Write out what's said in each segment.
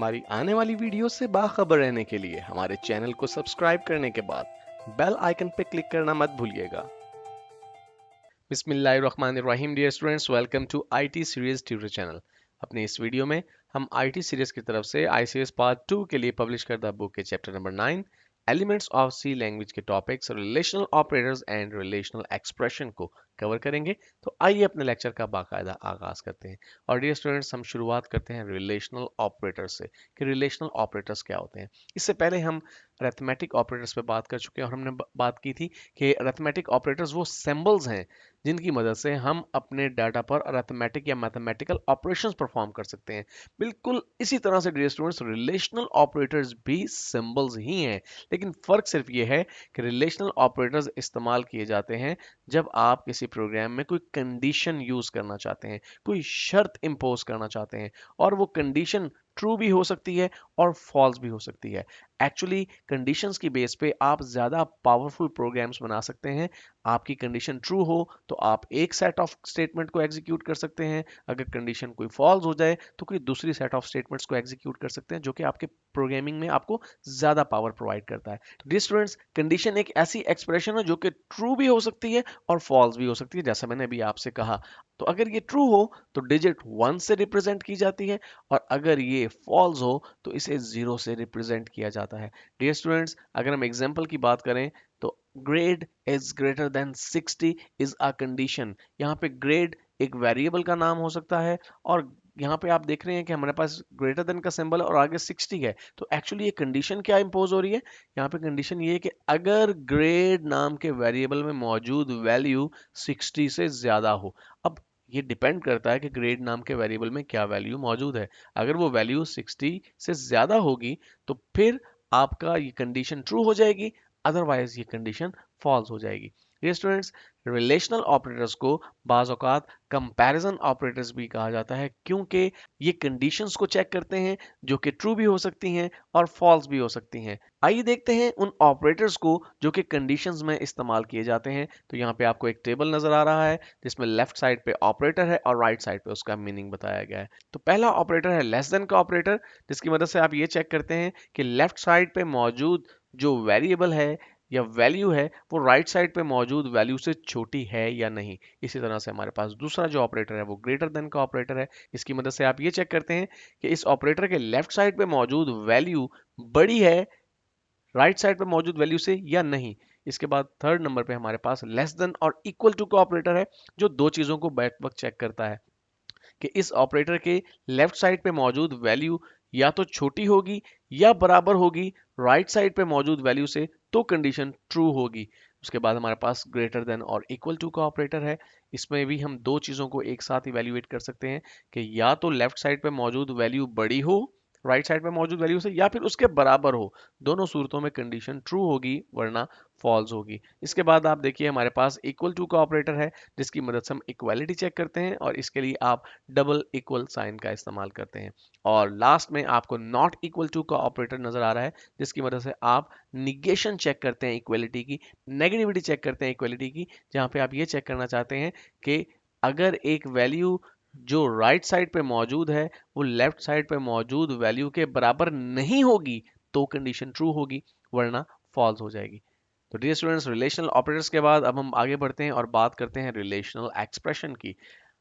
हमारी आने वाली वीडियो से बाखबर रहने के लिए हमारे चैनल को सब्सक्राइब करने के बाद बेल आइकन पर क्लिक करना मत भूलिएगा। बिस्मिल्लाहिर्रहमानिर्रहीम। Dear students, welcome to IT series tutor channel. अपने इस वीडियो में हम आईटी सीरीज की तरफ से आईसीएस पार्ट 2 के लिए पब्लिश करदा बुक के chapter number 9 elements of C language के topics relational operators and relational expression को कवर करेंगे। तो आइए अपने लेक्चर का बाकायदा आगाज करते हैं। और डियर स्टूडेंट्स, हम शुरुआत करते हैं रिलेशनल ऑपरेटर्स से कि रिलेशनल ऑपरेटर्स क्या होते हैं। इससे पहले हम अरिथमेटिक ऑपरेटर्स पे बात कर चुके हैं और हमने बात की थी कि अरिथमेटिक ऑपरेटर्स वो सिंबल्स हैं जिनकी मदद से हम अपने डाटा पर अरिथमेटिक या मैथमेटिकल ऑपरेशंस परफॉर्म कर सकते हैं। बिल्कुल इसी तरह से डियर स्टूडेंट्स, रिलेशनल ऑपरेटर्स भी सिंबल्स ही हैं, लेकिन फर्क सिर्फ ये है कि रिलेशनल ऑपरेटर्स इस्तेमाल किए जाते हैं जब आप किसी प्रोग्राम में कोई कंडीशन यूज करना चाहते हैं, कोई शर्त इंपोज करना चाहते हैं, और वो कंडीशन ट्रू भी हो सकती है और फॉल्स भी हो सकती है। एक्चुअली कंडीशंस की बेस पे आप ज्यादा पावरफुल प्रोग्राम्स बना सकते हैं। आपकी कंडीशन ट्रू हो तो आप एक सेट ऑफ स्टेटमेंट को एग्जीक्यूट कर सकते हैं, अगर कंडीशन कोई फॉल्स हो जाए तो कोई दूसरी सेट ऑफ स्टेटमेंट्स को एग्जीक्यूट कर सकते हैं, जो कि आपके प्रोग्रामिंग में आपको ज्यादा पावर प्रोवाइड करता है। तो डियर स्टूडेंट्स, कंडीशन एक ऐसी एक्सप्रेशन है जो कि ट्रू भी हो सकती है और फॉल्स भी हो सकती है, जैसा मैंने अभी आपसे कहा। तो अगर ये ट्रू हो तो डिजिट 1 से रिप्रेजेंट की जाती है, और अगर ये फॉल्स हो तो इसे 0 से रिप्रेजेंट किया जाता है। डियर स्टूडेंट्स, अगर हम एग्जांपल की बात करें तो grade is greater than 60 is a condition. यहाँ पे ग्रेड एक वेरिएबल का नाम हो सकता है, और यहाँ पे आप देख रहे हैं कि हमारे पास ग्रेटर देन का सिंबल है और आगे 60 है। तो एक्चुअली ये कंडीशन क्या इंपोज हो रही है? यहाँ पे कंडीशन ये है कि अगर ग्रेड नाम के वेरिएबल में मौजूद वैल्यू 60 से ज्यादा हो। अब ये डिपेंड करता है कि ग्रेड नाम के वेरिएबल में क्या वैल्यू मौजूद है। अगर वो वैल्यू 60 से ज्यादा होगी तो फिर आपका ये कंडीशन ट्रू हो जाएगी, अदरवाइज ये कंडीशन फॉल्स हो जाएगी। ये स्टूडेंट्स, रिलेशनल ऑपरेटर्स को बाज औकात कंपैरिजन ऑपरेटर्स भी कहा जाता है, क्योंकि ये कंडीशंस को चेक करते हैं जो कि ट्रू भी हो सकती हैं और फॉल्स भी हो सकती हैं। आइए देखते हैं उन ऑपरेटर्स को जो कि कंडीशंस में इस्तेमाल किए जाते हैं। तो यहाँ पे आपको एक टेबल नजर आ रहा है जिसमें लेफ्ट साइड पे ऑपरेटर है और राइट साइड पे उसका मीनिंग बताया गया है। तो पहला ऑपरेटर है लेस देन का ऑपरेटर, जिसकी मदद से आप ये चेक करते हैं कि लेफ्ट साइड पे मौजूद जो वेरिएबल है या वैल्यू है वो राइट साइड पे मौजूद वैल्यू से छोटी है या नहीं। इसी तरह से हमारे पास दूसरा जो ऑपरेटर है वो ग्रेटर देन का ऑपरेटर है। इसकी मदद से आप ये चेक करते हैं कि इस ऑपरेटर के लेफ्ट साइड पे मौजूद वैल्यू बड़ी है राइट साइड पे मौजूद वैल्यू से या नहीं। इसके बाद थर्ड नंबर पे हमारे पास लेस देन और इक्वल टू का ऑपरेटर है, जो दो चीजों को बैक वक्त चेक करता है कि इस ऑपरेटर के लेफ्ट साइड पे मौजूद वैल्यू या तो छोटी होगी या बराबर होगी राइट साइड पे मौजूद वैल्यू से, तो कंडीशन ट्रू होगी। उसके बाद हमारे पास ग्रेटर देन और इक्वल टू का ऑपरेटर है। इसमें भी हम दो चीजों को एक साथ इवेल्युएट कर सकते हैं कि या तो लेफ्ट साइड पे मौजूद वैल्यू बड़ी हो राइट साइड पे मौजूद वैल्यू से, या फिर उसके बराबर हो। दोनों सूरतों में कंडीशन ट्रू होगी वरना फॉल्स होगी। इसके बाद आप देखिए हमारे पास इक्वल टू का ऑपरेटर है, जिसकी मदद से हम इक्वालिटी चेक करते हैं, और इसके लिए आप डबल इक्वल साइन का इस्तेमाल करते हैं। और लास्ट में आपको नॉट इक्वल टू का ऑपरेटर नजर आ रहा है, जिसकी मदद से आप निगेशन चेक करते हैं इक्वलिटी की, नेगेटिविटी चेक करते हैं इक्वलिटी की, जहां पे आप ये चेक करना चाहते हैं कि अगर एक वैल्यू जो राइट साइड पे मौजूद है वो लेफ्ट साइड पे मौजूद वैल्यू के बराबर नहीं होगी तो कंडीशन ट्रू होगी, वरना फॉल्स हो जाएगी। तो डियर स्टूडेंट्स, रिलेशनल ऑपरेटर्स के बाद अब हम आगे बढ़ते हैं और बात करते हैं रिलेशनल एक्सप्रेशन की।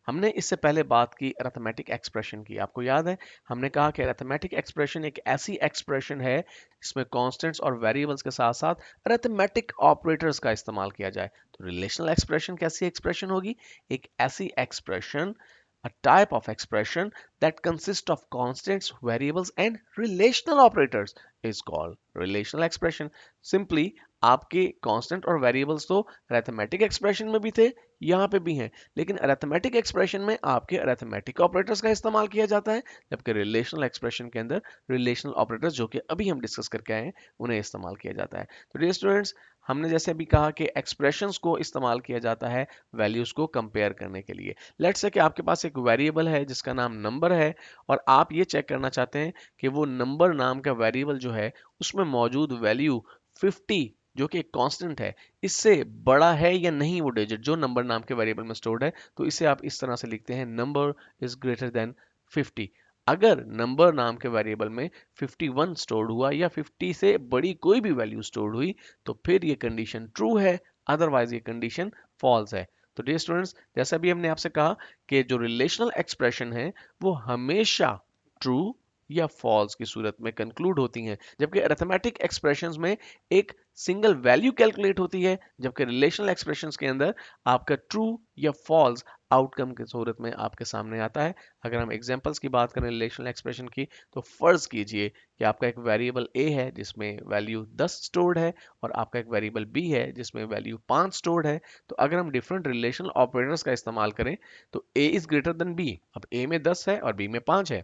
हमने इससे पहले बात की अरिथमेटिक एक्सप्रेशन की। आपको याद है हमने कहा कि अरिथमेटिक एक्सप्रेशन एक ऐसी एक्सप्रेशन है जिसमें कांस्टेंट्स और वेरिएबल्स के साथ साथ अरिथमेटिक ऑपरेटर्स का इस्तेमाल किया जाए। तो रिलेशनल एक्सप्रेशन कैसी एक्सप्रेशन होगी? एक ऐसी expression, a type of expression that consists of constants, variables and relational operators is called relational expression. Simply आपके कांस्टेंट और वेरिएबल्स तो अरिथमेटिक एक्सप्रेशन में भी थे, यहाँ पे भी हैं, लेकिन अरिथमेटिक एक्सप्रेशन में आपके अरिथमेटिक ऑपरेटर्स का इस्तेमाल किया जाता है, जबकि रिलेशनल एक्सप्रेशन के अंदर रिलेशनल ऑपरेटर्स जो कि अभी हम डिस्कस करके आए हैं उन्हें इस्तेमाल किया जाता है। तो डियर स्टूडेंट्स, हमने जैसे अभी कहा कि एक्सप्रेशंस को इस्तेमाल किया जाता है वैल्यूज को कंपेयर करने के लिए। लेट्स से कि आपके पास एक वेरिएबल है जिसका नाम नंबर है, और आप ये चेक करना चाहते हैं कि वो नंबर नाम का वेरिएबल जो है उसमें मौजूद वैल्यू 50 जो कि एक कांस्टेंट है, इससे बड़ा है या नहीं वो डिजिट जो नंबर नाम के वेरिएबल में स्टोर्ड है। तो इसे आप इस तरह से लिखते हैं, नंबर इज ग्रेटर देन 50। अगर नंबर नाम के वेरिएबल में 51 स्टोर्ड हुआ या 50 से बड़ी कोई भी वैल्यू स्टोर्ड हुई तो फिर ये कंडीशन ट्रू है, अदरवाइज ये कंडीशन फॉल्स है। तो डियर स्टूडेंट्स, जैसा भी हमने आपसे कहा कि जो रिलेशनल एक्सप्रेशन है वो हमेशा ट्रू या फॉल्स की सूरत में कंक्लूड होती हैं, जबकि अरिथमेटिक एक्सप्रेशंस में एक सिंगल वैल्यू कैलकुलेट होती है, जबकि रिलेशनल एक्सप्रेशंस के अंदर आपका ट्रू या फॉल्स आउटकम की सूरत में आपके सामने आता है। अगर हम एग्जांपल्स की बात करें रिलेशनल एक्सप्रेशन की, तो फर्ज कीजिए कि आपका एक वेरिएबल a है जिसमें वैल्यू 10 स्टोर्ड है और आपका एक वेरिएबल b है जिसमें वैल्यू 5 स्टोर्ड है। तो अगर हम डिफरेंट रिलेशनल ऑपरेटर्स का इस्तेमाल करें तो a is greater than b, अब a में 10 है और b में 5 है,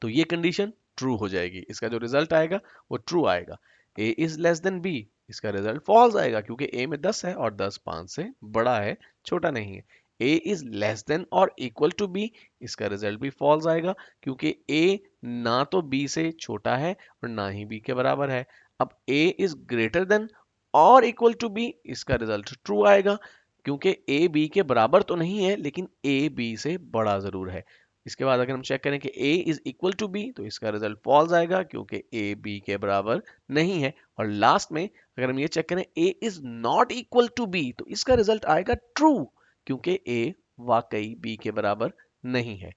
तो ये कंडीशन ट्रू हो जाएगी, इसका जो रिजल्ट आएगा वो ट्रू आएगा। a is less than b, इसका रिजल्ट फॉल्स आएगा क्योंकि a में 10 है और 10 5 से बड़ा है, छोटा नहीं है। a इज लेस देन और इक्वल टू b, इसका रिजल्ट भी फॉल्स आएगा क्योंकि a ना तो b से छोटा है और ना ही b के बराबर है। अब a इज ग्रेटर देन और इक्वल टू b, इसका रिजल्ट ट्रू आएगा क्योंकि a b के बराबर तो नहीं है लेकिन a b से बड़ा जरूर है। इसके बाद अगर हम चेक करें कि a is equal to b तो इसका रिजल्ट फॉल्स आएगा क्योंकि a b के बराबर नहीं है। और लास्ट में अगर हम ये चेक करें a is not equal to b तो इसका रिजल्ट आएगा ट्रू क्योंकि a वाकई b के बराबर नहीं है।